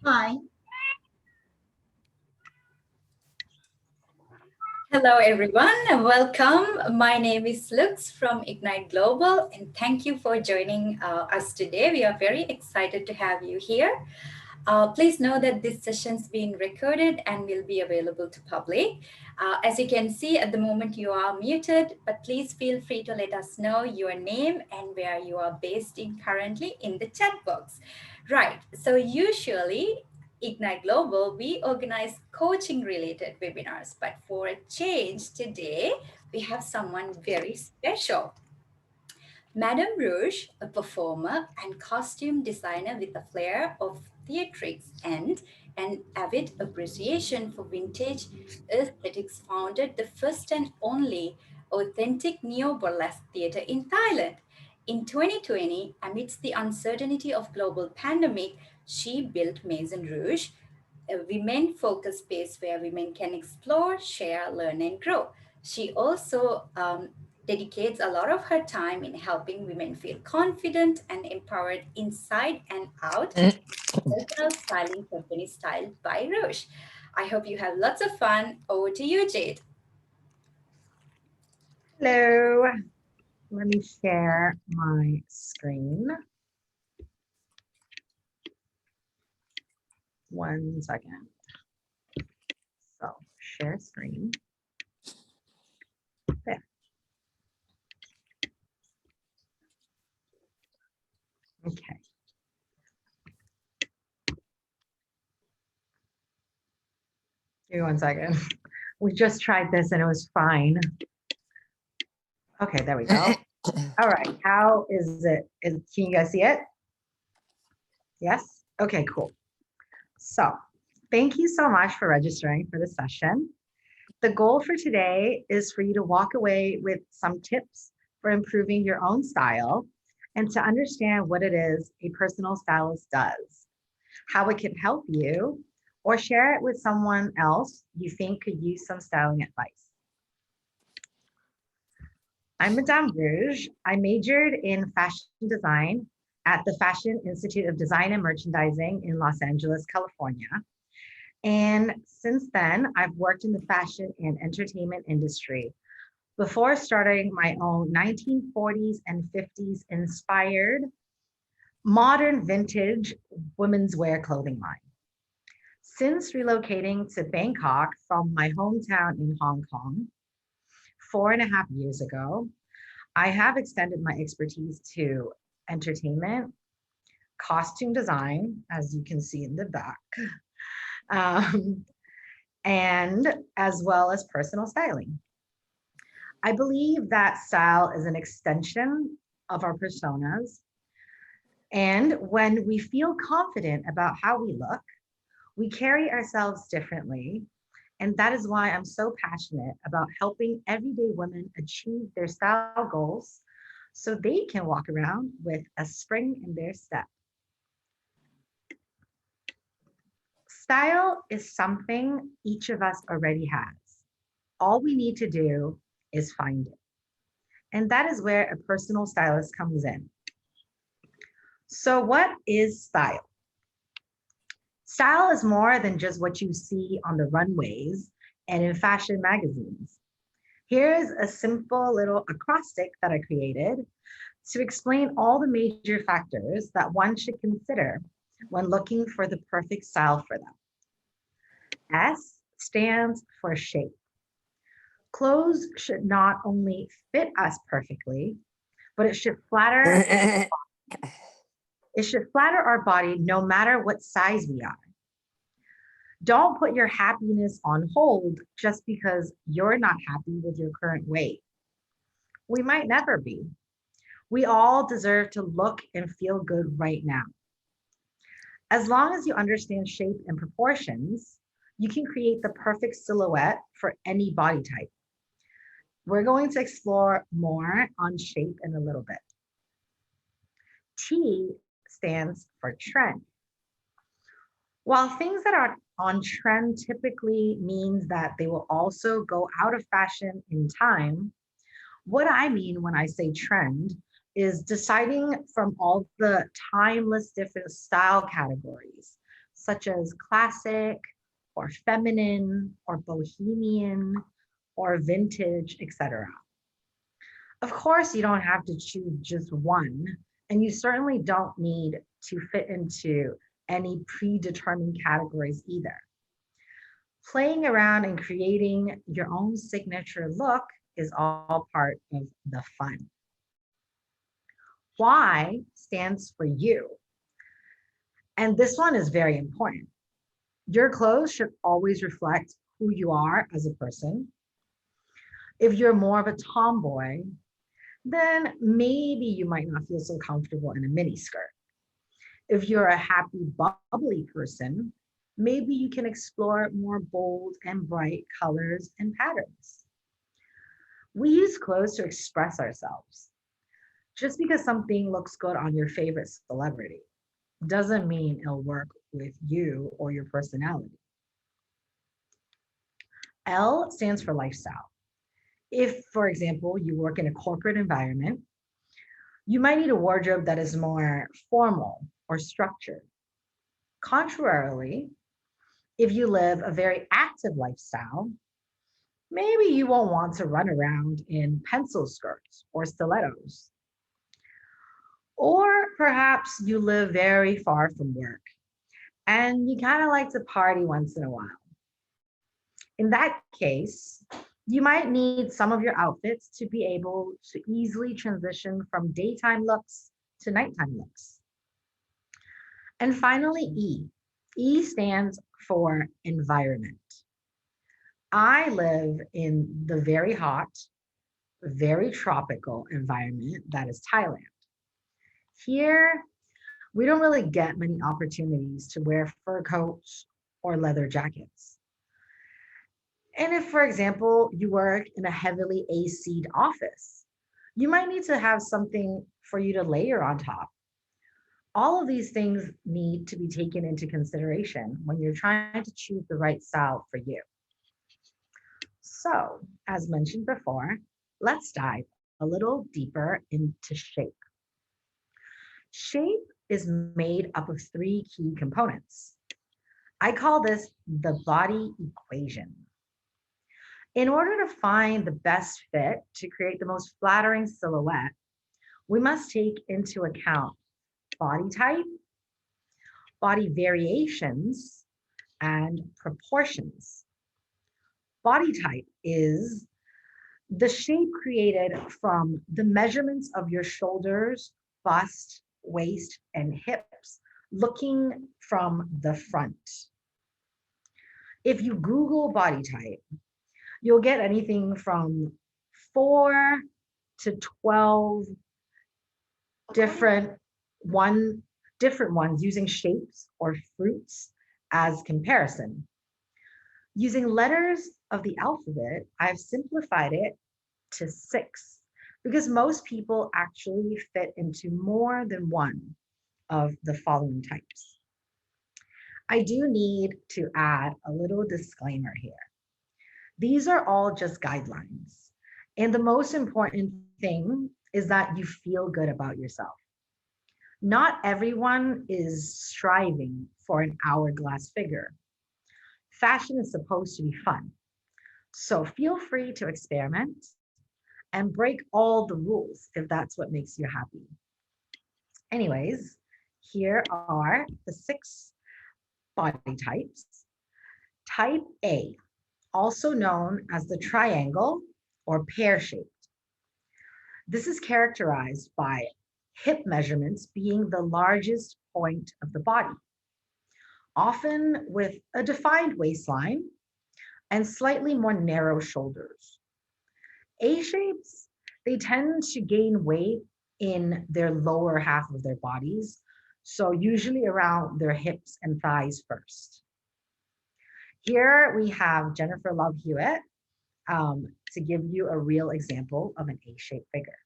Hi. Hello, everyone, and welcome. My name is Lux from Ignite Global, and thank you for joining us today. We are very excited to have you here. Please know that this session is being recorded and will be available to public. As you can see at the moment, you are muted, but please feel free to let us know your name and where you are based in currently in the chat box. Right. So usually Ignite Global, we organize coaching related webinars, but for a change today, we have someone very special. Madame Rouge, a performer and costume designer with a flair of theatrics and an avid appreciation for vintage aesthetics, founded the first and only authentic neo-burlesque theater in Thailand. In 2020, amidst the uncertainty of global pandemic, she built Maison Rouge, a women focused space where women can explore, share, learn, and grow. She also dedicates a lot of her time in helping women feel confident and empowered inside and out. Personal styling company styled by Rouge. I hope you have lots of fun. Over to you, Jade. Hello, let me share my screen. One second. So, share screen. There. Okay. Give me 1 second. We just tried this and it was fine. Okay, there we go. All right, how is it? Can you guys see it? Yes? Okay, cool. So, thank you so much for registering for the session. The goal for today is for you to walk away with some tips for improving your own style and to understand what it is a personal stylist does, how it can help you, or share it with someone else you think could use some styling advice. I'm Madame Rouge. I majored in fashion design at the Fashion Institute of Design and Merchandising in Los Angeles, California. And since then, I've worked in the fashion and entertainment industry before starting my own 1940s and 50s inspired modern vintage women's wear clothing line. Since relocating to Bangkok from my hometown in Hong Kong 4.5 years ago, I have extended my expertise to entertainment, costume design, as you can see in the back, and as well as personal styling. I believe that style is an extension of our personas. And when we feel confident about how we look, we carry ourselves differently. And that is why I'm so passionate about helping everyday women achieve their style goals so they can walk around with a spring in their step. Style is something each of us already has. All we need to do is find it. And that is where a personal stylist comes in. So, what is style? Style is more than just what you see on the runways and in fashion magazines. Here's a simple little acrostic that I created to explain all the major factors that one should consider when looking for the perfect style for them. S stands for shape. Clothes should not only fit us perfectly, but it should flatter our body no matter what size we are. Don't put your happiness on hold just because you're not happy with your current weight. We might never be. We all deserve to look and feel good right now. As long as you understand shape and proportions, you can create the perfect silhouette for any body type. We're going to explore more on shape in a little bit. T stands for trend. While things that are on trend typically means that they will also go out of fashion in time, what I mean when I say trend is deciding from all the timeless different style categories, such as classic or feminine or bohemian or vintage, etc. Of course, you don't have to choose just one, and you certainly don't need to fit into any predetermined categories either. Playing around and creating your own signature look is all part of the fun. Y stands for you. And this one is very important. Your clothes should always reflect who you are as a person. If you're more of a tomboy, then maybe you might not feel so comfortable in a mini skirt. If you're a happy, bubbly person, maybe you can explore more bold and bright colors and patterns. We use clothes to express ourselves. Just because something looks good on your favorite celebrity doesn't mean it'll work with you or your personality. L stands for lifestyle. If, for example, you work in a corporate environment, you might need a wardrobe that is more formal or structured. Contrarily, if you live a very active lifestyle, maybe you won't want to run around in pencil skirts or stilettos. Or perhaps you live very far from work and you kind of like to party once in a while. In that case, you might need some of your outfits to be able to easily transition from daytime looks to nighttime looks. And finally, E. E stands for environment. I live in the very hot, very tropical environment that is Thailand. Here, we don't really get many opportunities to wear fur coats or leather jackets. And if, for example, you work in a heavily AC'd office, you might need to have something for you to layer on top. All of these things need to be taken into consideration when you're trying to choose the right style for you. So, as mentioned before, let's dive a little deeper into shape. Shape is made up of three key components. I call this the body equation. In order to find the best fit to create the most flattering silhouette, we must take into account body type, body variations, and proportions. Body type is the shape created from the measurements of your shoulders, bust, waist, and hips, looking from the front. If you Google body type, you'll get anything from 4 to 12 different one different ones using shapes or fruits as comparison. Using letters of the alphabet, I've simplified it to 6 because most people actually fit into more than one of the following types. I do need to add a little disclaimer here. These are all just guidelines. And the most important thing is that you feel good about yourself. Not everyone is striving for an hourglass figure. Fashion is supposed to be fun. So feel free to experiment and break all the rules if that's what makes you happy. Anyways, here are the 6 body types. Type A, also known as the triangle or pear shaped. This is characterized by hip measurements being the largest point of the body, often with a defined waistline and slightly more narrow shoulders. A shapes, they tend to gain weight in their lower half of their bodies, so usually around their hips and thighs first. Here we have Jennifer Love Hewitt to give you a real example of an A-shaped figure.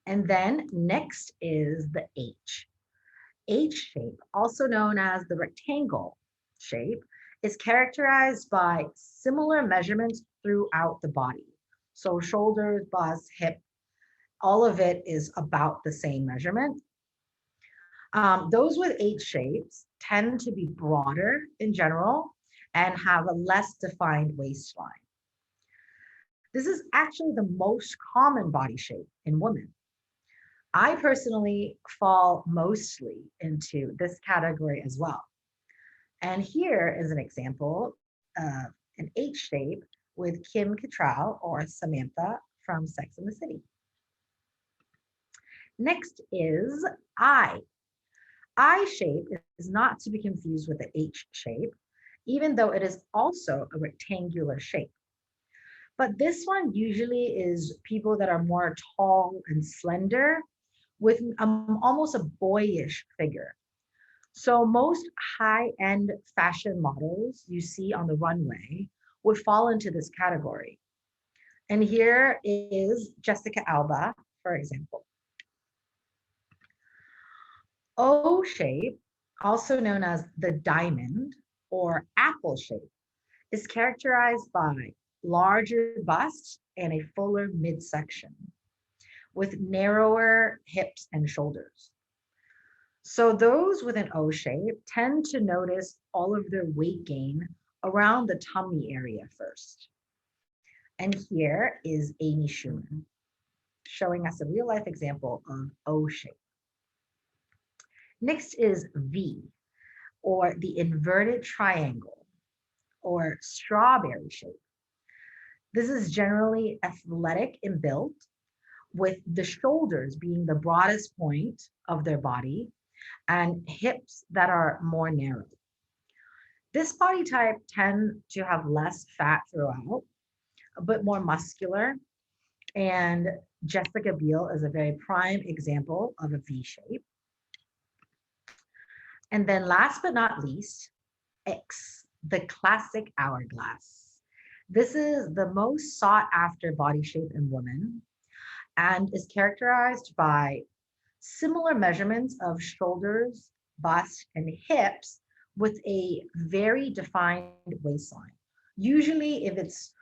And then next is the H. H shape, also known as the rectangle shape, is characterized by similar measurements throughout the body. So shoulders, bust, hip, all of it is about the same measurement. Those with H shapes tend to be broader in general and have a less defined waistline. This is actually the most common body shape in women. I personally fall mostly into this category as well. And here is an example of an H shape with Kim Cattrall or Samantha from Sex and the City. Next is I. I shape is not to be confused with the H shape, even though it is also a rectangular shape. But this one usually is people that are more tall and slender with almost a boyish figure. So most high-end fashion models you see on the runway would fall into this category. And here is Jessica Alba, for example. O shape, also known as the diamond or apple shape, is characterized by larger bust and a fuller midsection with narrower hips and shoulders. So those with an O shape tend to notice all of their weight gain around the tummy area first. And here is Amy Schumann showing us a real life example of O shape. Next is V, or the inverted triangle or strawberry shape. This is generally athletic in build, with the shoulders being the broadest point of their body and hips that are more narrow. This body type tend to have less fat throughout, a bit more muscular, and Jessica Biel is a very prime example of a V shape. And then last but not least, X, the classic hourglass. This is the most sought after body shape in women and is characterized by similar measurements of shoulders, bust, and hips with a very defined waistline. Usually, if it's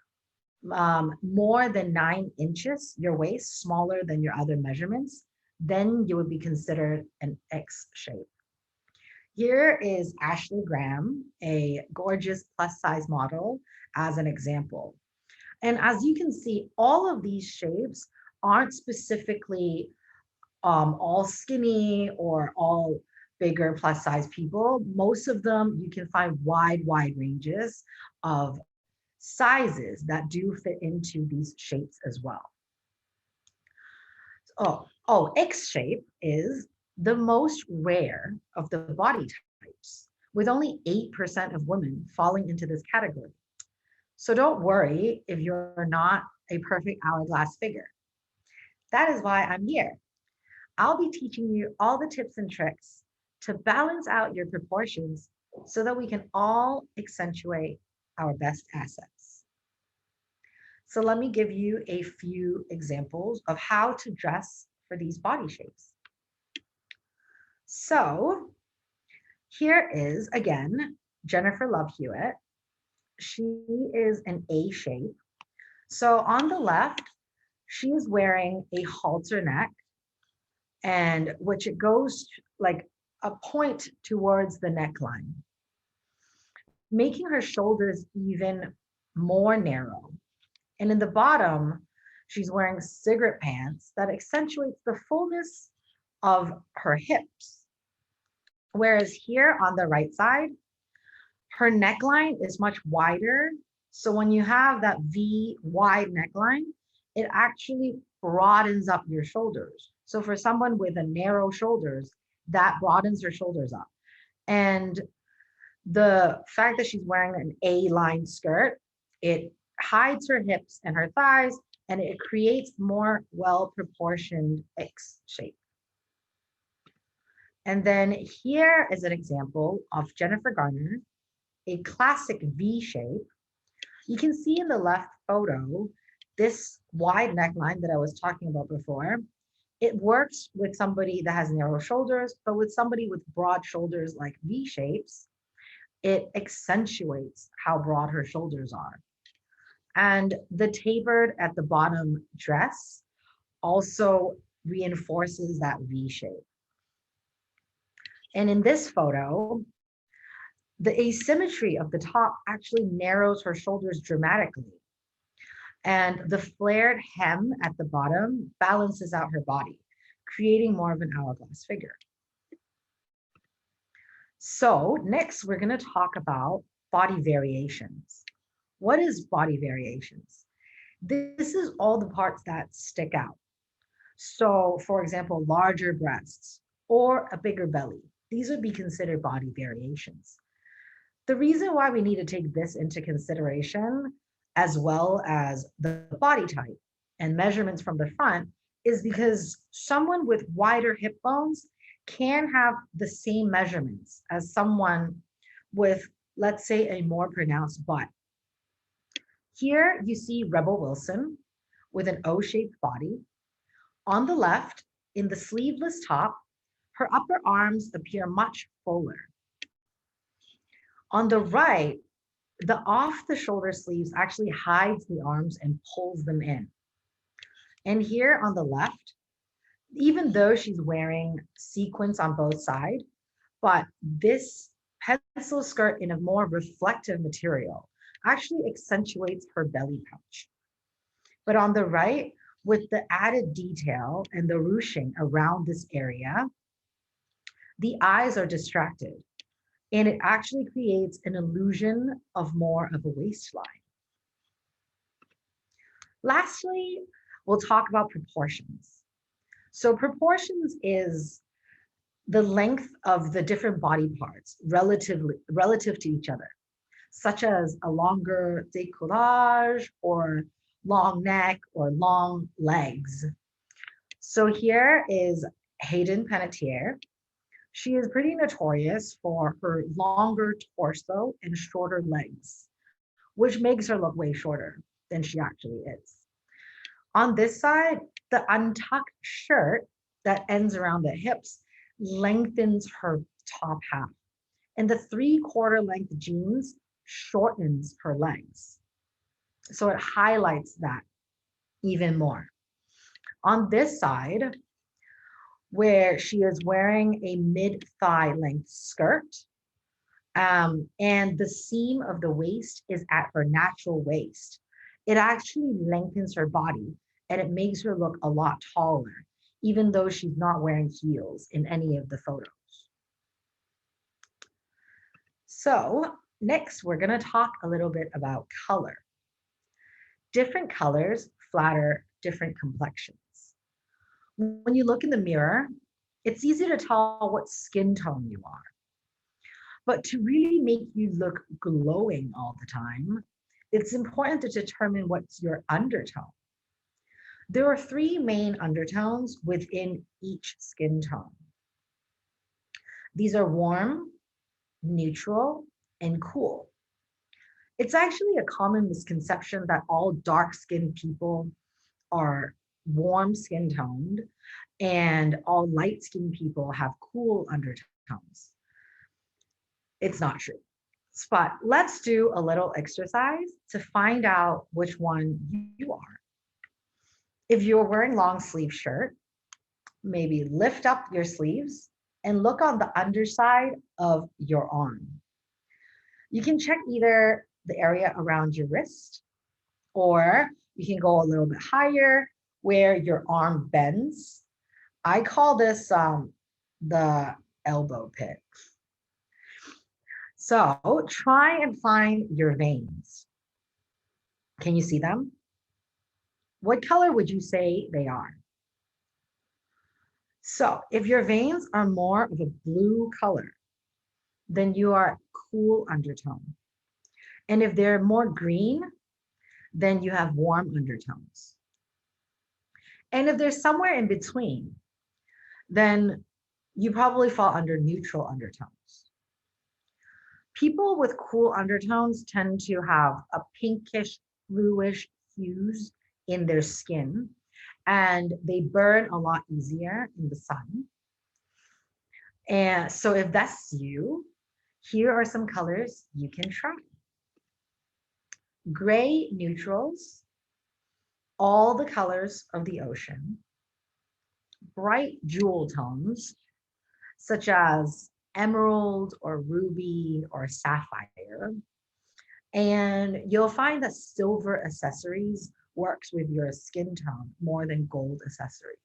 more than 9 inches, your waist smaller than your other measurements, then you would be considered an X shape. Here is Ashley Graham, a gorgeous plus size model, as an example. And as you can see, all of these shapes aren't specifically all skinny or all bigger plus size people. Most of them, you can find wide ranges of sizes that do fit into these shapes as well. X shape is the most rare of the body types, with only 8% of women falling into this category. So don't worry if you're not a perfect hourglass figure. That is why I'm here. I'll be teaching you all the tips and tricks to balance out your proportions so that we can all accentuate our best assets. So let me give you a few examples of how to dress for these body shapes. So here is, again, Jennifer Love Hewitt. She is an A shape. So on the left, she is wearing a halter neck, and which it goes like a point towards the neckline, making her shoulders even more narrow. And in the bottom, she's wearing cigarette pants that accentuates the fullness of her hips. Whereas here on the right side, her neckline is much wider. So when you have that V wide neckline, it actually broadens up your shoulders. So for someone with a narrow shoulders, that broadens their shoulders up. And the fact that she's wearing an A-line skirt, it hides her hips and her thighs, and it creates more well-proportioned X shape. And then here is an example of Jennifer Garner, a classic V shape. You can see in the left photo, this wide neckline that I was talking about before. It works with somebody that has narrow shoulders, but with somebody with broad shoulders like V shapes, it accentuates how broad her shoulders are. And the tapered at the bottom dress also reinforces that V shape. And in this photo, the asymmetry of the top actually narrows her shoulders dramatically. And the flared hem at the bottom balances out her body, creating more of an hourglass figure. So next, we're going to talk about body variations. What is body variations? This is all the parts that stick out. So, for example, larger breasts or a bigger belly. These would be considered body variations. The reason why we need to take this into consideration, as well as the body type and measurements from the front, is because someone with wider hip bones can have the same measurements as someone with, let's say, a more pronounced butt. Here you see Rebel Wilson with an O shaped body. On the left, in the sleeveless top, her upper arms appear much fuller. On the right, the off the shoulder sleeves actually hides the arms and pulls them in. And here on the left, even though she's wearing sequins on both sides, but this pencil skirt in a more reflective material actually accentuates her belly pouch. But on the right, with the added detail and the ruching around this area, the eyes are distracted and it actually creates an illusion of more of a waistline. Lastly, we'll talk about proportions. So proportions is the length of the different body parts relative to each other, such as a longer décollage or long neck or long legs. So here is Hayden Panettiere. She is pretty notorious for her longer torso and shorter legs, which makes her look way shorter than she actually is. On this side, the untucked shirt that ends around the hips lengthens her top half, and the 3/4 length jeans shortens her legs. So it highlights that even more. On this side, where she is wearing a mid-thigh length skirt, and the seam of the waist is at her natural waist. It actually lengthens her body and it makes her look a lot taller, even though she's not wearing heels in any of the photos. So next, we're going to talk a little bit about color. Different colors flatter different complexions. When you look in the mirror, it's easy to tell what skin tone you are. But to really make you look glowing all the time, it's important to determine what's your undertone. There are three main undertones within each skin tone. These are warm, neutral, and cool. It's actually a common misconception that all dark skinned people are warm skin toned and all light skinned people have cool undertones. It's not true. But let's do a little exercise to find out which one you are. If you're wearing long sleeve shirt, maybe lift up your sleeves and look on the underside of your arm. You can check either the area around your wrist, or you can go a little bit higher where your arm bends. I call this the elbow pit. So try and find your veins. Can you see them? What color would you say they are? So if your veins are more of a blue color, then you are cool undertone. And if they're more green, then you have warm undertones. And if they're somewhere in between, then you probably fall under neutral undertones. People with cool undertones tend to have a pinkish, bluish hues in their skin, and they burn a lot easier in the sun. And so if that's you, here are some colors you can try. Gray neutrals, all the colors of the ocean, bright jewel tones, such as emerald or ruby or sapphire. And you'll find that silver accessories works with your skin tone more than gold accessories.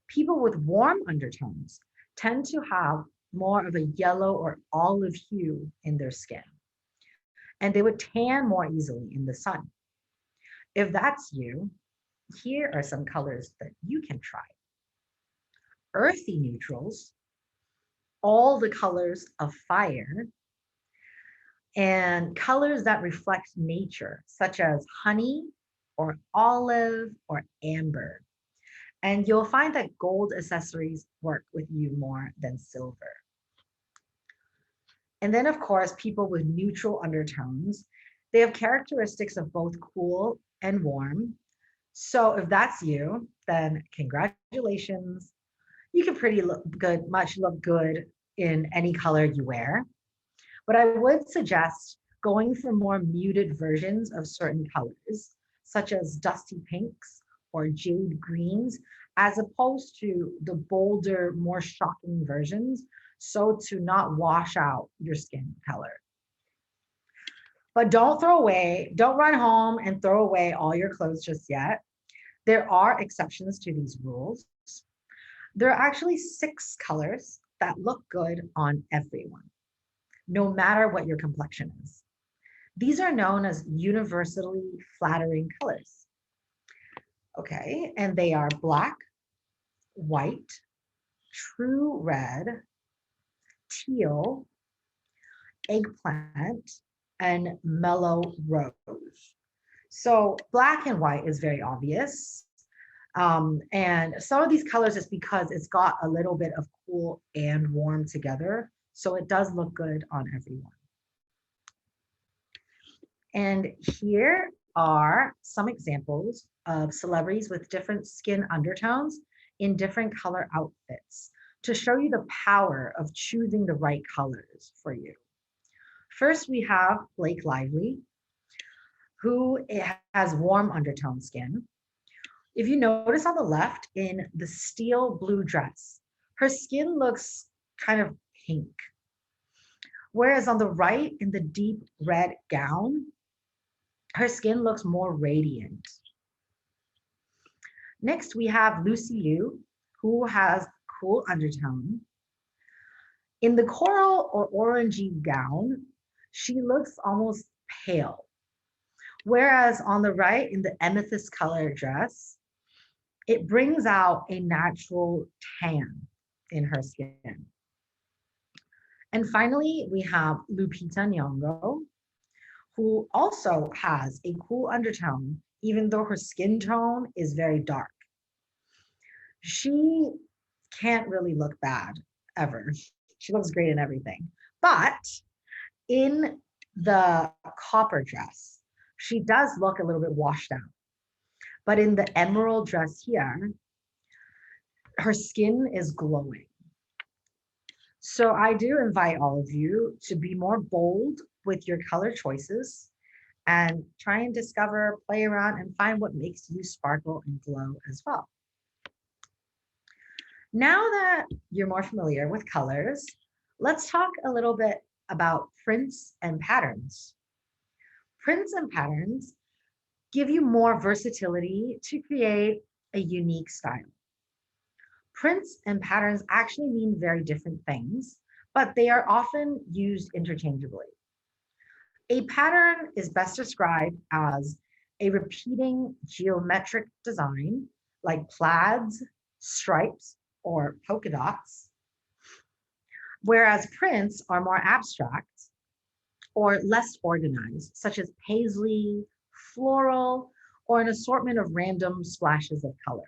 People with warm undertones tend to have more of a yellow or olive hue in their skin, and they would tan more easily in the sun. If that's you, here are some colors that you can try. Earthy neutrals, all the colors of fire, and colors that reflect nature, such as honey or olive or amber. And you'll find that gold accessories work with you more than silver. And then, of course, people with neutral undertones, they have characteristics of both cool and warm. So if that's you, then congratulations. You can pretty look good, much look good in any color you wear. But I would suggest going for more muted versions of certain colors, such as dusty pinks or jade greens, as opposed to the bolder, more shocking versions, so to not wash out your skin color. But don't run home and throw away all your clothes just yet. There are exceptions to these rules. There are actually 6 colors that look good on everyone, no matter what your complexion is. These are known as universally flattering colors. Okay, and they are black, white, true red, teal, eggplant, and mellow rose. So black and white is very obvious. And some of these colors is because it's got a little bit of cool and warm together. So it does look good on everyone. And here are some examples of celebrities with different skin undertones in different color outfits to show you the power of choosing the right colors for you. First, we have Blake Lively, who has warm undertone skin. If you notice on the left in the steel blue dress, her skin looks kind of pink. Whereas on the right in the deep red gown, her skin looks more radiant. Next, we have Lucy Liu, who has cool undertone. In the coral or orangey gown, she looks almost pale. Whereas on the right in the amethyst color dress, it brings out a natural tan in her skin. And finally, we have Lupita Nyong'o, who also has a cool undertone, even though her skin tone is very dark. She can't really look bad ever. She looks great in everything. But in the copper dress, she does look a little bit washed out. But in the emerald dress here, her skin is glowing. So I do invite all of you to be more bold with your color choices and try and discover, play around, and find what makes you sparkle and glow as well. Now that you're more familiar with colors, let's talk a little bit about prints and patterns. Prints and patterns give you more versatility to create a unique style. Prints and patterns actually mean very different things, but they are often used interchangeably. A pattern is best described as a repeating geometric design like plaids, stripes, or polka dots, whereas prints are more abstract or less organized, such as paisley, floral, or an assortment of random splashes of color.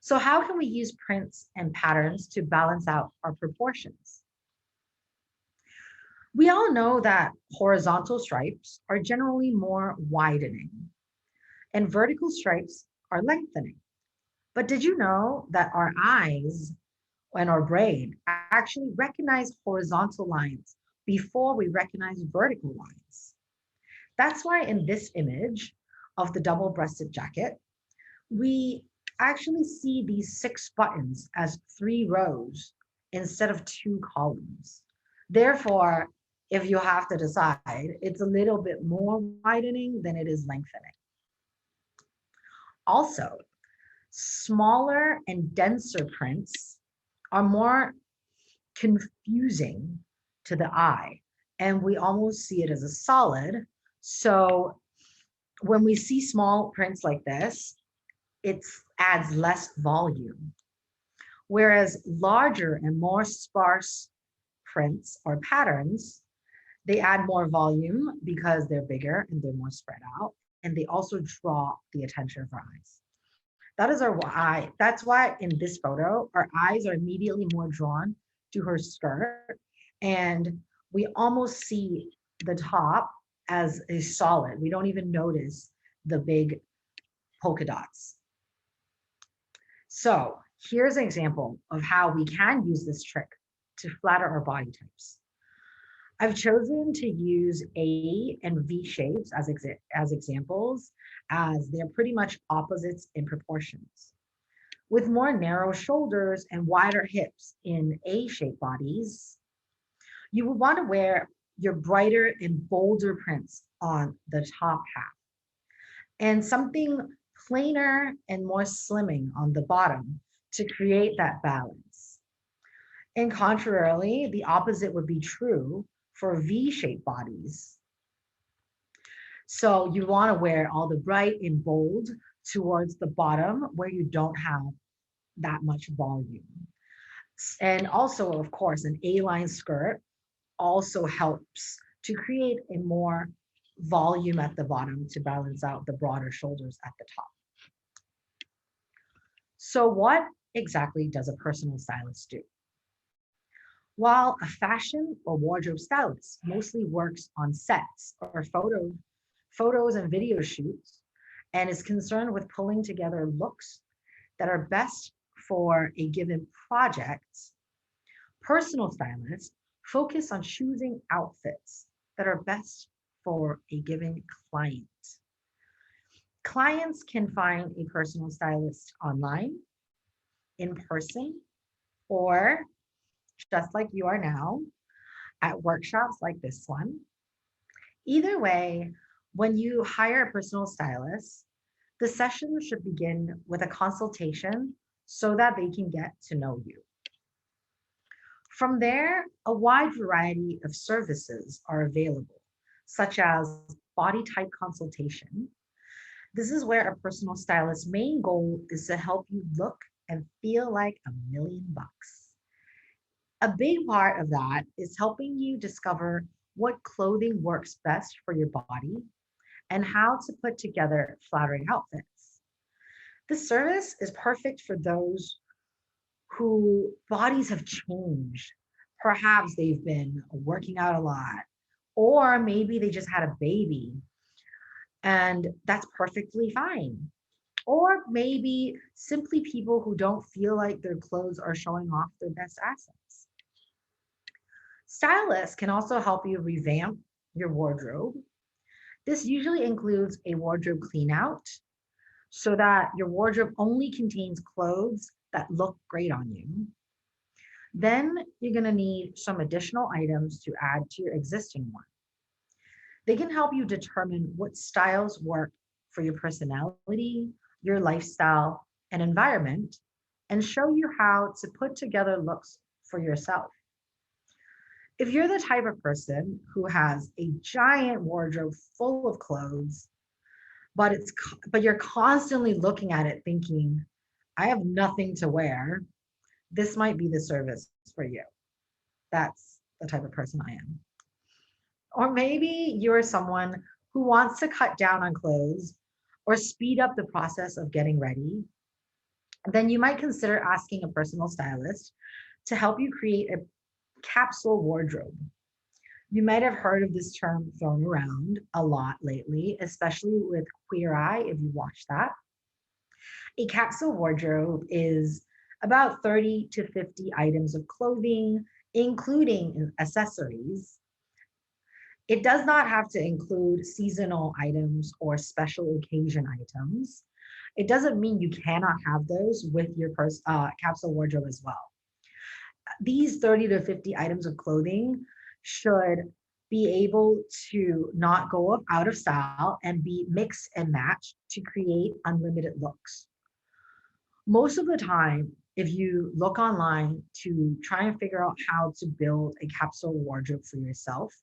So how can we use prints and patterns to balance out our proportions? We all know that horizontal stripes are generally more widening and vertical stripes are lengthening. But did you know that our eyes and our brain actually recognize horizontal lines before we recognize vertical lines? That's why in this image of the double-breasted jacket, we actually see these 6 buttons as 3 rows instead of two columns. Therefore, if you have to decide, it's a little bit more widening than it is lengthening. Also, smaller and denser prints are more confusing to the eye, and we almost see it as a solid. So when we see small prints like this, it adds less volume. Whereas larger and more sparse prints or patterns, they add more volume because they're bigger and they're more spread out, and they also draw the attention of our eyes. That is our eye. That's why in this photo, our eyes are immediately more drawn to her skirt, and we almost see the top as a solid. We don't even notice the big polka dots. So here's an example of how we can use this trick to flatter our body types. I've chosen to use A and V shapes as examples, as they're pretty much opposites in proportions. With more narrow shoulders and wider hips in A-shaped bodies, you would want to wear your brighter and bolder prints on the top half, and something plainer and more slimming on the bottom to create that balance. And contrarily, the opposite would be true for V-shaped bodies. So you want to wear all the bright and bold towards the bottom where you don't have that much volume. And also, of course, an A-line skirt also helps to create a more volume at the bottom to balance out the broader shoulders at the top. So what exactly does a personal stylist do? While a fashion or wardrobe stylist mostly works on sets or photos and video shoots, and is concerned with pulling together looks that are best for a given project, personal stylists focus on choosing outfits that are best for a given client. Clients can find a personal stylist online, in person, or just like you are now, at workshops like this one. Either way, when you hire a personal stylist, the session should begin with a consultation so that they can get to know you. From there, a wide variety of services are available, such as body type consultation. This is where a personal stylist's main goal is to help you look and feel like $1,000,000. A big part of that is helping you discover what clothing works best for your body and how to put together flattering outfits. This service is perfect for those whose bodies have changed. Perhaps they've been working out a lot, or maybe they just had a baby, and that's perfectly fine. Or maybe simply people who don't feel like their clothes are showing off their best assets. Stylists can also help you revamp your wardrobe. This usually includes a wardrobe clean out so that your wardrobe only contains clothes that look great on you. Then you're going to need some additional items to add to your existing one. They can help you determine what styles work for your personality, your lifestyle, and environment, and show you how to put together looks for yourself. If you're the type of person who has a giant wardrobe full of clothes, but you're constantly looking at it thinking, I have nothing to wear, this might be the service for you. That's the type of person I am. Or maybe you're someone who wants to cut down on clothes or speed up the process of getting ready. Then you might consider asking a personal stylist to help you create a capsule wardrobe. You might have heard of this term thrown around a lot lately, especially with Queer Eye, if you watch that. A capsule wardrobe is about 30 to 50 items of clothing, including accessories. It does not have to include seasonal items or special occasion items. It doesn't mean you cannot have those with your capsule wardrobe as well. These 30 to 50 items of clothing should be able to not go out of style and be mix and match to create unlimited looks. Most of the time, if you look online to try and figure out how to build a capsule wardrobe for yourself,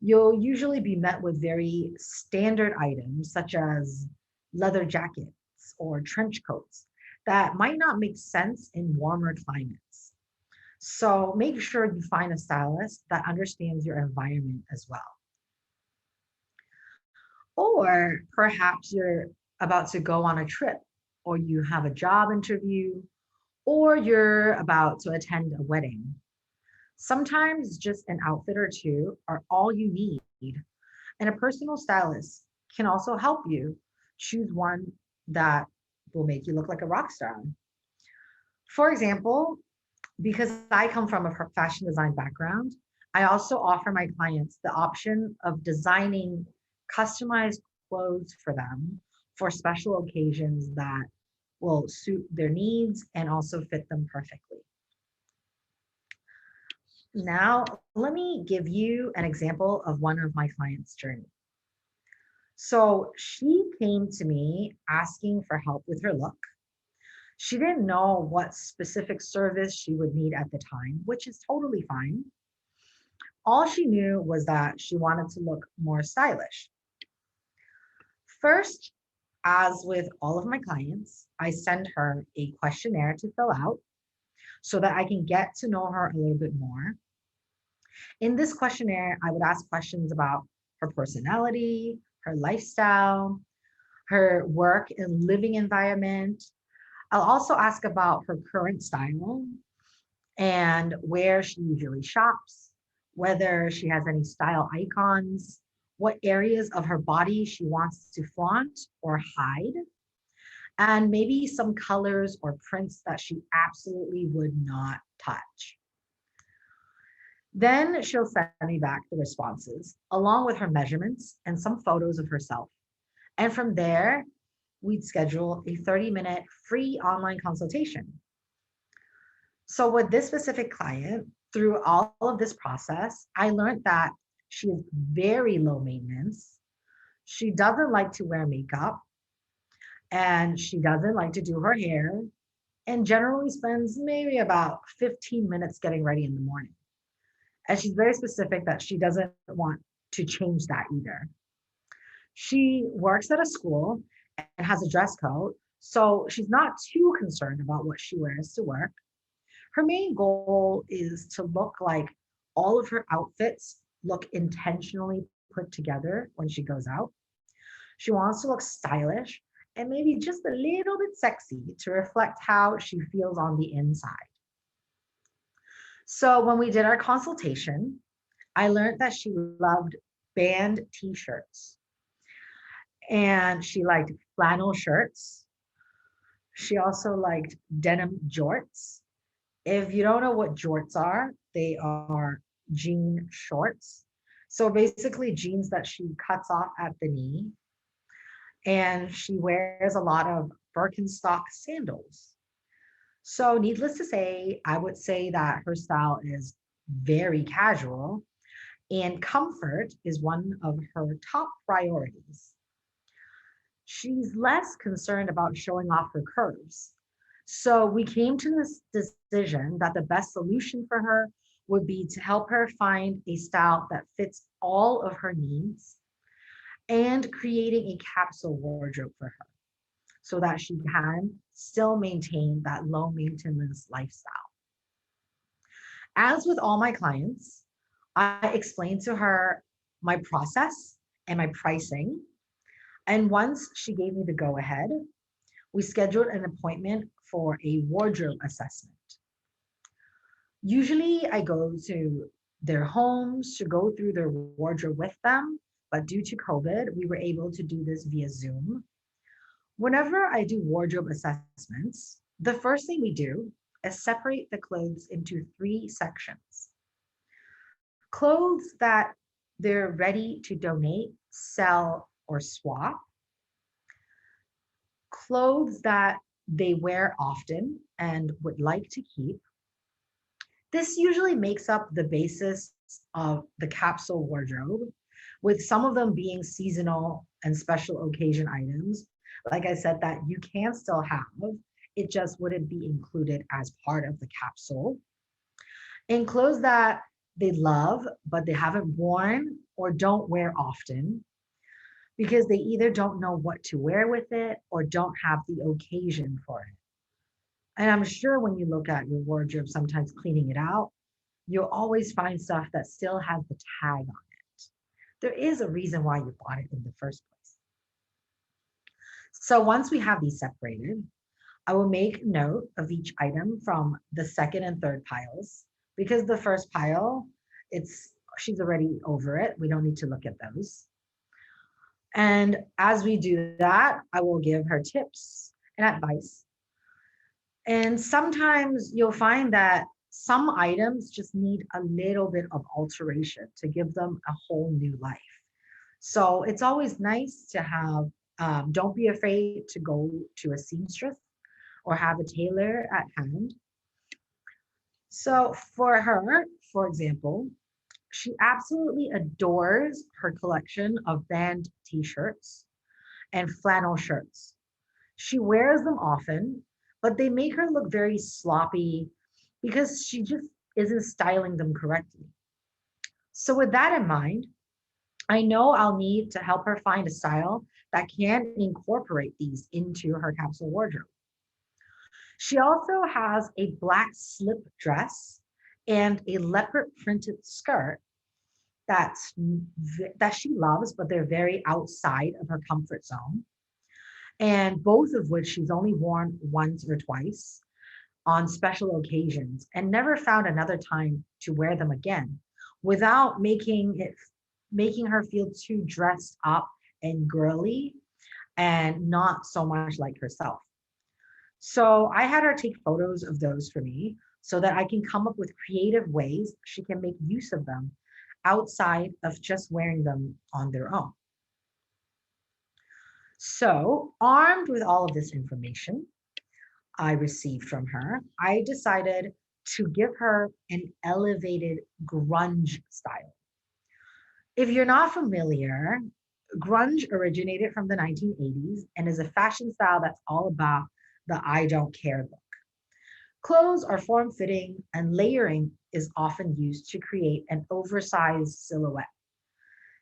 you'll usually be met with very standard items such as leather jackets or trench coats that might not make sense in warmer climates. So make sure you find a stylist that understands your environment as well. Or perhaps you're about to go on a trip, or you have a job interview, or you're about to attend a wedding. Sometimes just an outfit or two are all you need. And a personal stylist can also help you choose one that will make you look like a rock star. For example, because I come from a fashion design background, I also offer my clients the option of designing customized clothes for them for special occasions that will suit their needs and also fit them perfectly. Now, let me give you an example of one of my clients' journey. So, she came to me asking for help with her look. She didn't know what specific service she would need at the time, which is totally fine. All she knew was that she wanted to look more stylish. First, as with all of my clients, I send her a questionnaire to fill out so that I can get to know her a little bit more. In this questionnaire, I would ask questions about her personality, her lifestyle, her work and living environment. I'll also ask about her current style and where she usually shops, whether she has any style icons, what areas of her body she wants to flaunt or hide, and maybe some colors or prints that she absolutely would not touch. Then she'll send me back the responses along with her measurements and some photos of herself. And from there, we'd schedule a 30-minute free online consultation. So, with this specific client, through all of this process, I learned that she is very low maintenance. She doesn't like to wear makeup and she doesn't like to do her hair and generally spends maybe about 15 minutes getting ready in the morning. And she's very specific that she doesn't want to change that either. She works at a school and has a dress code, so she's not too concerned about what she wears to work. Her main goal is to look like all of her outfits look intentionally put together when she goes out. She wants to look stylish and maybe just a little bit sexy to reflect how she feels on the inside. So when we did our consultation, I learned that she loved band t-shirts and she liked flannel shirts. She also liked denim jorts. If you don't know what jorts are, they are jean shorts. So basically, jeans that she cuts off at the knee. And she wears a lot of Birkenstock sandals. So, needless to say, I would say that her style is very casual, and comfort is one of her top priorities. She's less concerned about showing off her curves. So we came to this decision that the best solution for her would be to help her find a style that fits all of her needs and creating a capsule wardrobe for her so that she can still maintain that low maintenance lifestyle. As with all my clients, I explained to her my process and my pricing. And once she gave me the go ahead, we scheduled an appointment for a wardrobe assessment. Usually, I go to their homes to go through their wardrobe with them, but due to COVID, we were able to do this via Zoom. Whenever I do wardrobe assessments, the first thing we do is separate the clothes into three sections: clothes that they're ready to donate, sell, or swap, clothes that they wear often and would like to keep, This usually makes up the basis of the capsule wardrobe, with some of them being seasonal and special occasion items. Like I said, that you can still have, it just wouldn't be included as part of the capsule. In clothes that they love, but they haven't worn or don't wear often because they either don't know what to wear with it or don't have the occasion for it. And I'm sure when you look at your wardrobe, sometimes cleaning it out, you'll always find stuff that still has the tag on it. There is a reason why you bought it in the first place. So once we have these separated, I will make note of each item from the second and third piles because the first pile, it's she's already over it. We don't need to look at those. And as we do that, I will give her tips and advice. And sometimes you'll find that some items just need a little bit of alteration to give them a whole new life. So it's always nice to have, don't be afraid to go to a seamstress or have a tailor at hand. So for her, for example, she absolutely adores her collection of band t shirts and flannel shirts. She wears them often, but they make her look very sloppy because she just isn't styling them correctly. So, with that in mind, I know I'll need to help her find a style that can incorporate these into her capsule wardrobe. She also has a black slip dress and a leopard printed skirt that she loves, but they're very outside of her comfort zone. And both of which she's only worn once or twice on special occasions and never found another time to wear them again without making her feel too dressed up and girly and not so much like herself. So I had her take photos of those for me so that I can come up with creative ways she can make use of them outside of just wearing them on their own. So, armed with all of this information I received from her, I decided to give her an elevated grunge style. If you're not familiar, grunge originated from the 1980s and is a fashion style that's all about the I don't care look. Clothes are form fitting, and layering is often used to create an oversized silhouette.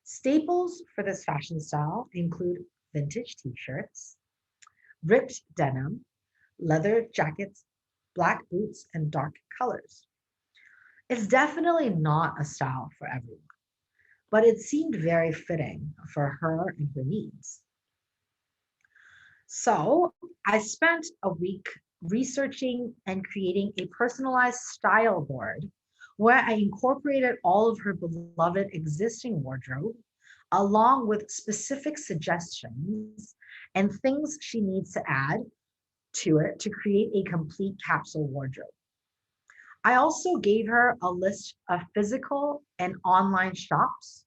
Staples for this fashion style include vintage t shirts, ripped denim, leather jackets, black boots, and dark colors. It's definitely not a style for everyone, but it seemed very fitting for her and her needs. So I spent a week researching and creating a personalized style board where I incorporated all of her beloved existing wardrobe, along with specific suggestions and things she needs to add to it to create a complete capsule wardrobe. I also gave her a list of physical and online shops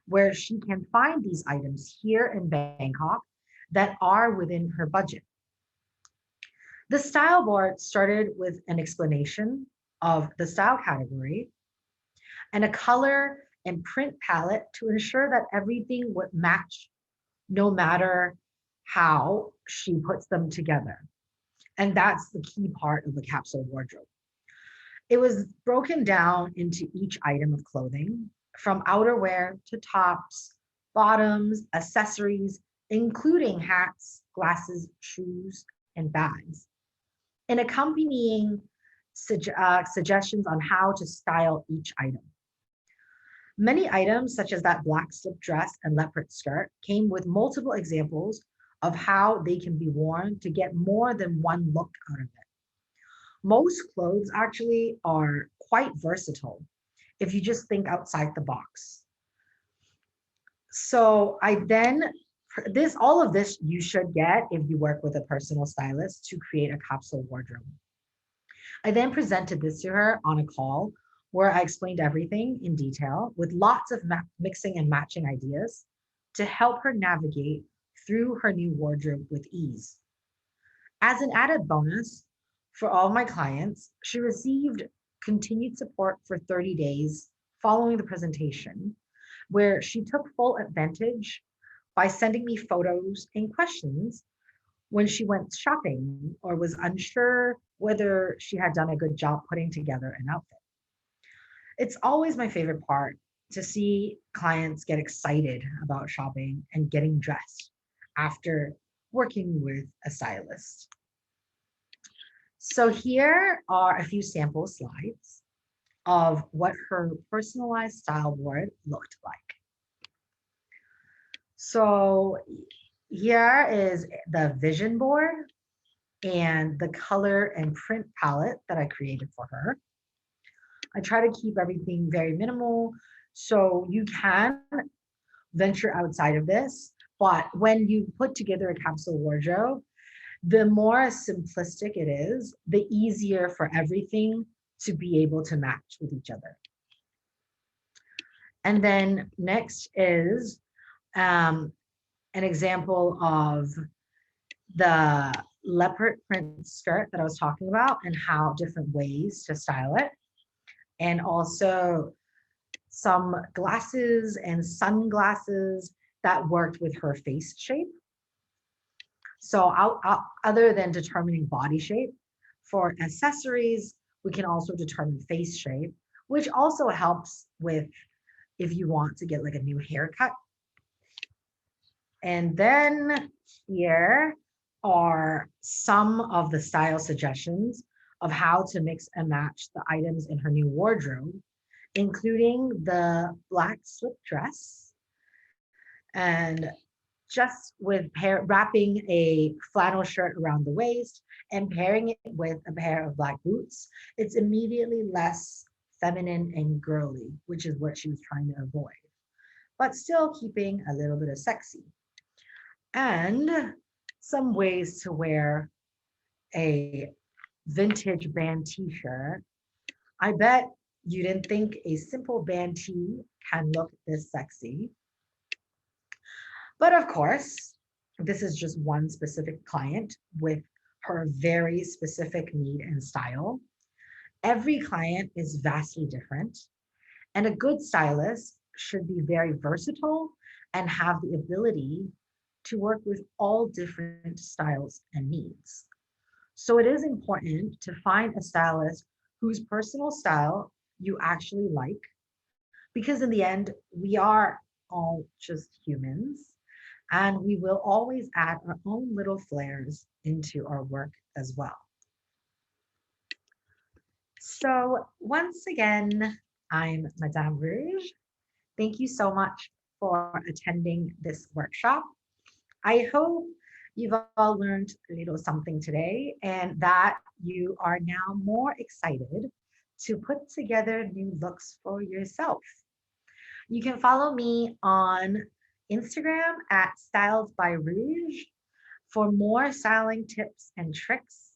where she can find these items here in Bangkok that are within her budget. The style board started with an explanation of the style category and a color and print palette to ensure that everything would match no matter how she puts them together. And that's the key part of the capsule wardrobe. It was broken down into each item of clothing, from outerwear to tops, bottoms, accessories, including hats, glasses, shoes, and bags, and accompanying suggestions on how to style each item. Many items, such as that black slip dress and leopard skirt, came with multiple examples of how they can be worn to get more than one look out of it. Most clothes actually are quite versatile if you just think outside the box. So I then this all of this you should get if you work with a personal stylist to create a capsule wardrobe. I then presented this to her on a call where I explained everything in detail with lots of mixing and matching ideas to help her navigate through her new wardrobe with ease. As an added bonus for all my clients, she received continued support for 30 days following the presentation, where she took full advantage by sending me photos and questions when she went shopping or was unsure whether she had done a good job putting together an outfit. It's always my favorite part to see clients get excited about shopping and getting dressed after working with a stylist. So here are a few sample slides of what her personalized style board looked like. So here is the vision board and the color and print palette that I created for her. I try to keep everything very minimal so you can venture outside of this. But when you put together a capsule wardrobe, the more simplistic it is, the easier for everything to be able to match with each other. And then next is um, an example of the leopard print skirt that I was talking about and how different ways to style it. And also some glasses and sunglasses that worked with her face shape. So other than determining body shape, for accessories, we can also determine face shape, which also helps with if you want to get like a new haircut. And then here are some of the style suggestions of how to mix and match the items in her new wardrobe, including the black slip dress and just with wrapping a flannel shirt around the waist and pairing it with a pair of black boots, it's immediately less feminine and girly, which is what she was trying to avoid, but still keeping a little bit of sexy. And some ways to wear a vintage band t-shirt. I bet you didn't think a simple band tee can look this sexy. But of course, this is just one specific client with her very specific need and style. Every client is vastly different, and a good stylist should be very versatile and have the ability to work with all different styles and needs. So it is important to find a stylist whose personal style you actually like, because in the end, we are all just humans and we will always add our own little flares into our work as well. So, once again, I'm Madame Rouge. Thank you so much for attending this workshop. I hope you've all learned a little something today and that you are now more excited to put together new looks for yourself. You can follow me on Instagram at Styles by Rouge for more styling tips and tricks.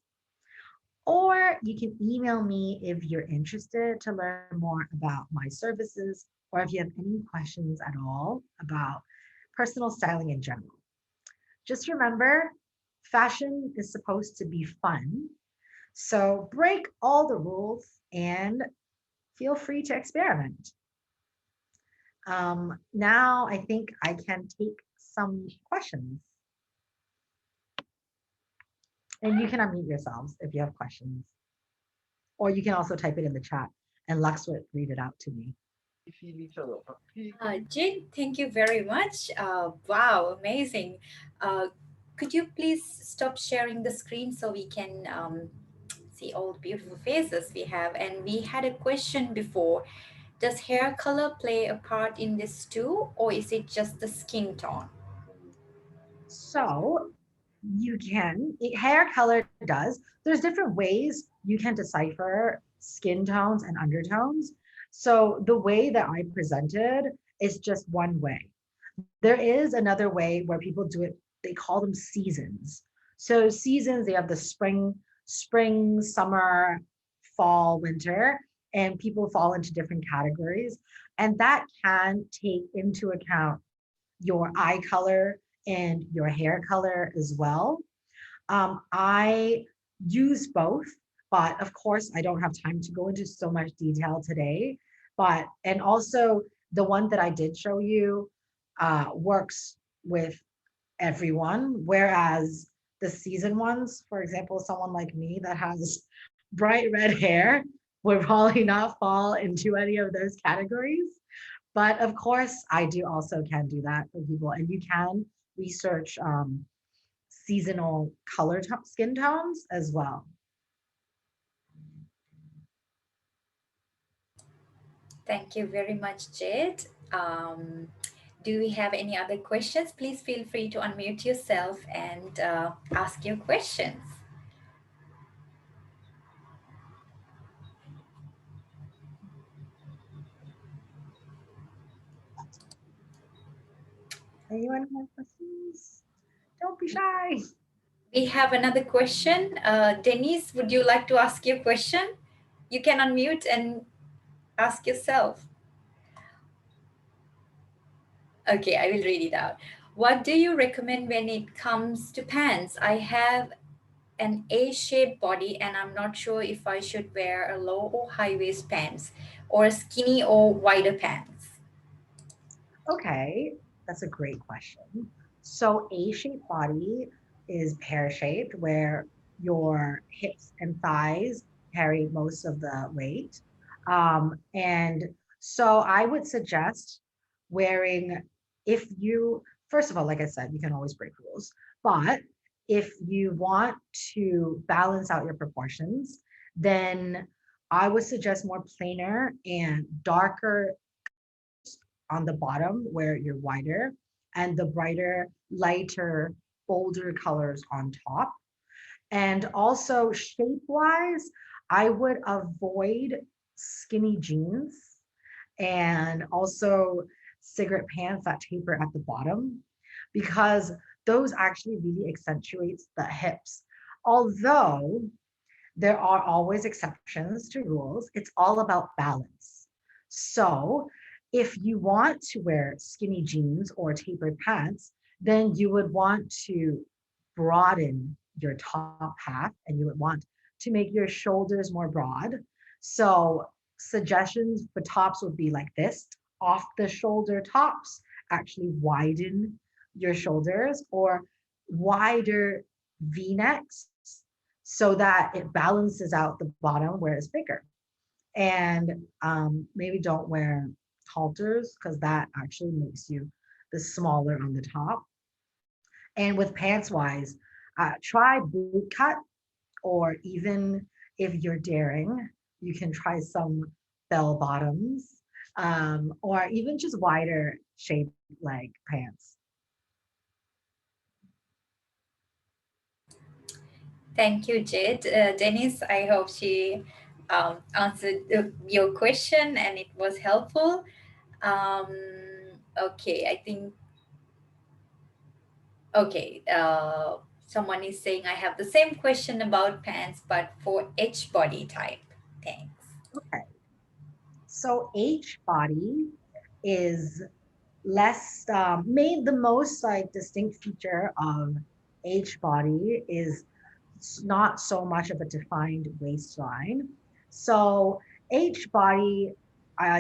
Or you can email me if you're interested to learn more about my services or if you have any questions at all about personal styling in general. Just remember, fashion is supposed to be fun. So break all the rules and feel free to experiment. Now I think I can take some questions. And you can unmute yourselves if you have questions. Or you can also type it in the chat and Lux would read it out to me. Jade, thank you very much. Wow, amazing. Uh, could you please stop sharing the screen so we can see all the beautiful faces we have? And we had a question before. Does hair color play a part in this too, or is it just the skin tone? So you can, hair color does. There's different ways you can decipher skin tones and undertones. So the way that I presented is just one way. There is another way where people do it, they call them seasons. So seasons, they have the spring, summer, fall, winter, and people fall into different categories. And that can take into account your eye color and your hair color as well. I use both, But of course, I don't have time to go into so much detail today. But, and also the one that I did show you works with everyone, whereas the season ones, for example, someone like me that has bright red hair would probably not fall into any of those categories. But of course, I do also can do that for people, and you can research seasonal skin tones as well. Thank you very much, Jade. Do we have any other questions? Please feel free to unmute yourself and ask your questions. Anyone have questions? Don't be shy. We have another question. Denise, would you like to ask your question? You can unmute and ask yourself. Okay, I will read it out. What do you recommend when it comes to pants? I have an A-shaped body and I'm not sure if I should wear a low or high waist pants or skinny or wider pants. Okay, that's a great question. So A-shaped body is pear-shaped, where your hips and thighs carry most of the weight. And so I would suggest wearing, if you, first of all, like I said, you can always break rules, but if you want to balance out your proportions, then I would suggest more plainer and darker on the bottom where you're wider, and the brighter, lighter, bolder colors on top. And also shape wise, I would avoid skinny jeans and also cigarette pants that taper at the bottom, because those actually really accentuates the hips. Although there are always exceptions to rules. It's all about balance. So, if you want to wear skinny jeans or tapered pants, then you would want to broaden your top half and you would want to make your shoulders more broad. So, suggestions for tops would be like this: off the shoulder tops actually widen your shoulders, or wider v necks so that it balances out the bottom where it's bigger. And maybe don't wear halters because that actually makes you the smaller on the top. And with pants wise, try boot cut, or even if you're daring, you can try some bell bottoms, or even just wider shaped like pants. Thank you, Jade. Denise, I hope she answered your question and it was helpful. Um, okay, I think, okay, someone is saying I have the same question about pants, but for H body type. Thanks. Okay, so H body is less made, the most like distinct feature of H body is not so much of a defined waistline. So H body,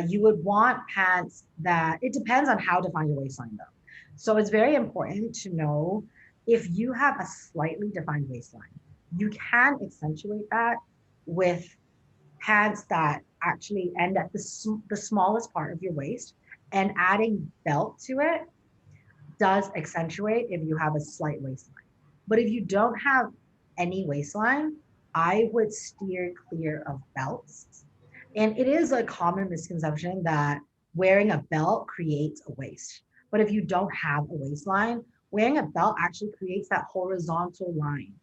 you would want pants that, it depends on how defined your waistline though. So it's very important to know, if you have a slightly defined waistline, you can accentuate that with pads that actually end at the smallest part of your waist, and adding belt to it does accentuate if you have a slight waistline. But if you don't have any waistline, I would steer clear of belts. And it is a common misconception that wearing a belt creates a waist. But if you don't have a waistline, wearing a belt actually creates that horizontal line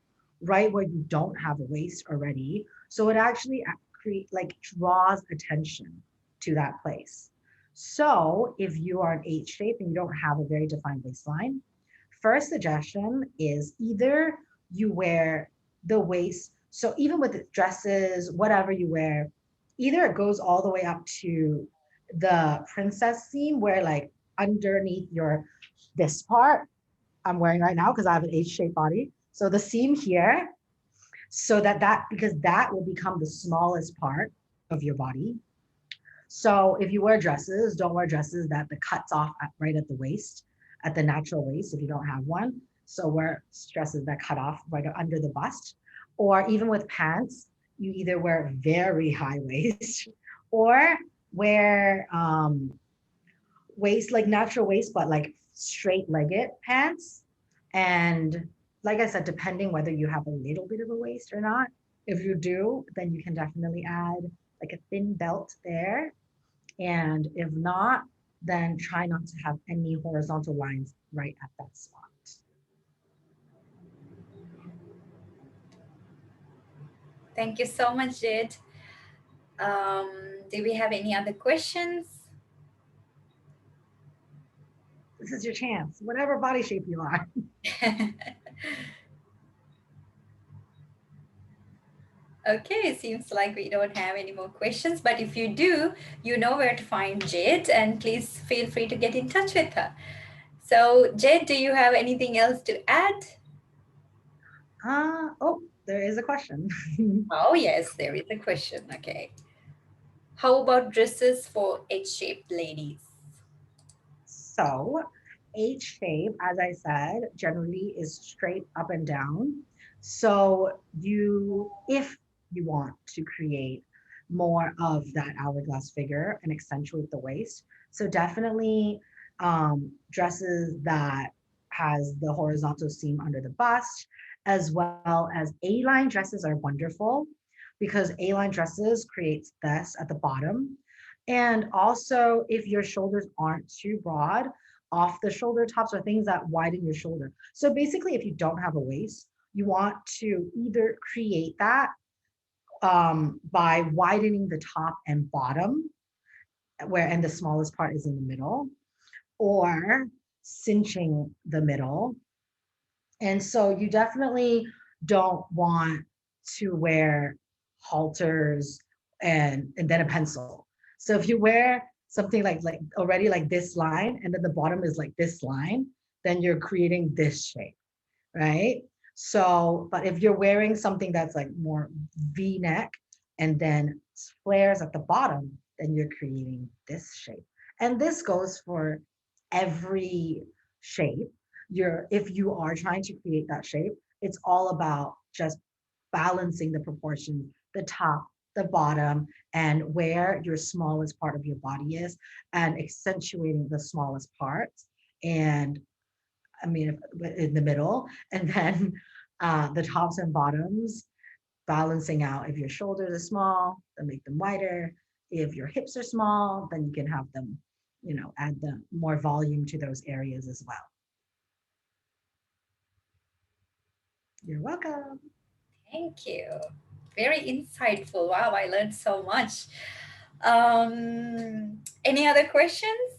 right where you don't have a waist already. So it actually create like draws attention to that place. So if you are an H shape and you don't have a very defined waistline, first suggestion is either you wear the waist. So even with dresses, whatever you wear, either it goes all the way up to the princess seam, where like underneath your, this part I'm wearing right now because I have an H shaped body. So the seam here, so that because that will become the smallest part of your body. So if you wear dresses, don't wear dresses that the cuts off right at the waist, at the natural waist if you don't have one. So wear dresses that cut off right under the bust. Or even with pants, you either wear very high waist or wear waist like natural waist, but like straight legged pants. And like I said, depending whether you have a little bit of a waist or not. If you do, then you can definitely add like a thin belt there, and if not, then try not to have any horizontal lines right at that spot. Thank you so much, Jade. Do we have any other questions? This is your chance, whatever body shape you are. Okay, seems like we don't have any more questions, but if you do, you know where to find Jade, and please feel free to get in touch with her. So, Jade, do you have anything else to add? Oh, there is a question. Oh, yes, there is a question. Okay. How about dresses for H-shaped ladies? So, H shape, as I said, generally is straight up and down. So, if you want to create more of that hourglass figure and accentuate the waist, so definitely dresses that has the horizontal seam under the bust, as well as A-line dresses are wonderful because A-line dresses creates this at the bottom. And also, if your shoulders aren't too broad, off the shoulder tops are things that widen your shoulder. So basically, if you don't have a waist, you want to either create that by widening the top and bottom, and the smallest part is in the middle, or cinching the middle. And so you definitely don't want to wear halters and then a pencil. So if you wear something like already like this line and then the bottom is like this line, then you're creating this shape, right? So, but if you're wearing something that's like more V-neck and then flares at the bottom, then you're creating this shape. And this goes for every shape. If you are trying to create that shape, it's all about just balancing the proportions, the top, the bottom, and where your smallest part of your body is, and accentuating the smallest parts. And I mean, in the middle, and then the tops and bottoms, balancing out. If your shoulders are small, then make them wider. If your hips are small, then you can have them, add the more volume to those areas as well. You're welcome. Thank you. Very insightful. Wow, I learned so much. Any other questions?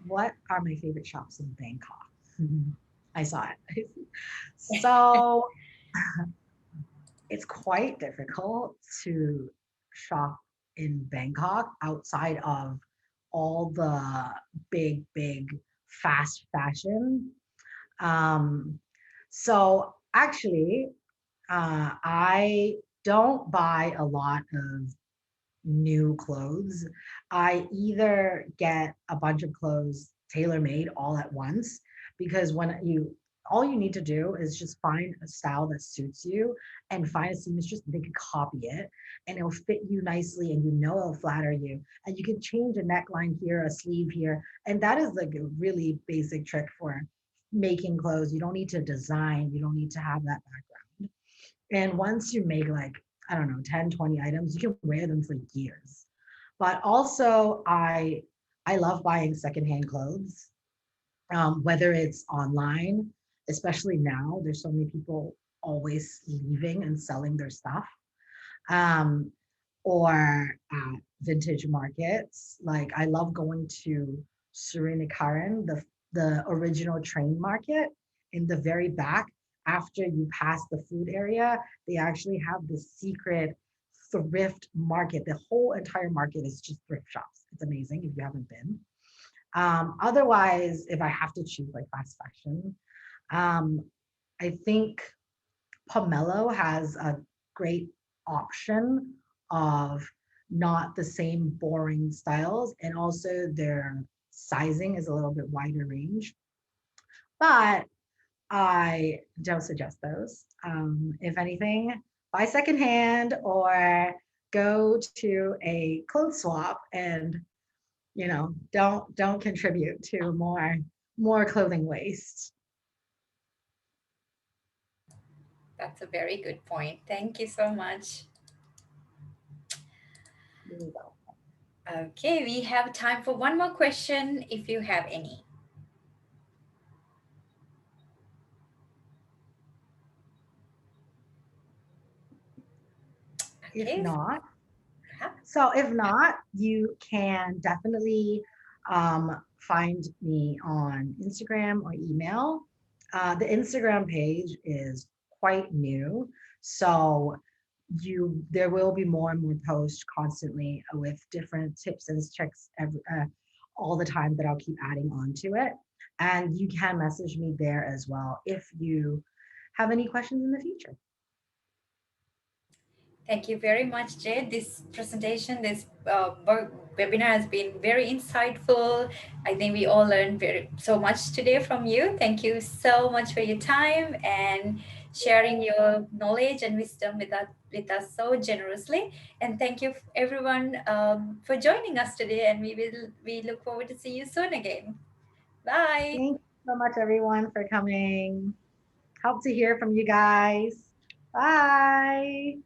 What are my favorite shops in Bangkok? I saw it. So it's quite difficult to shop in Bangkok outside of all the big fast fashion. Um, so actually, I don't buy a lot of new clothes. I either get a bunch of clothes tailor made all at once because all you need to do is just find a style that suits you and find a seamstress, they can copy it and it'll fit you nicely and it'll flatter you. And you can change a neckline here, a sleeve here. And that is like a really basic trick for making clothes. You don't need to design, you don't need to have that background. And once you make like, I don't know, 10, 20 items, you can wear them for years. But also I love buying secondhand clothes, whether it's online, especially now, there's so many people always leaving and selling their stuff. Um, or vintage markets. Like I love going to Surinakaran, the original train market in the very back. After you pass the food area, they actually have this secret thrift market. The whole entire market is just thrift shops. It's amazing if you haven't been. Otherwise, if I have to choose like fast fashion, um, I think Pomelo has a great option of not the same boring styles, and also their sizing is a little bit wider range. But I don't suggest those. If anything, buy secondhand or go to a clothes swap and don't contribute to more clothing waste. That's a very good point. Thank you so much. There you go. Okay, we have time for one more question if you have any. If Okay. not, Yeah. you can definitely find me on Instagram or email. The Instagram page is quite new, so there will be more and more posts constantly with different tips and tricks all the time that I'll keep adding on to it. And you can message me there as well if you have any questions in the future. Thank you very much, Jade. This presentation, this webinar has been very insightful. I think we all learned so much today from you. Thank you so much for your time and sharing your knowledge and wisdom with us so generously. And thank you everyone for joining us today. And we look forward to see you soon again. Bye. Thank you so much, everyone, for coming. Hope to hear from you guys. Bye.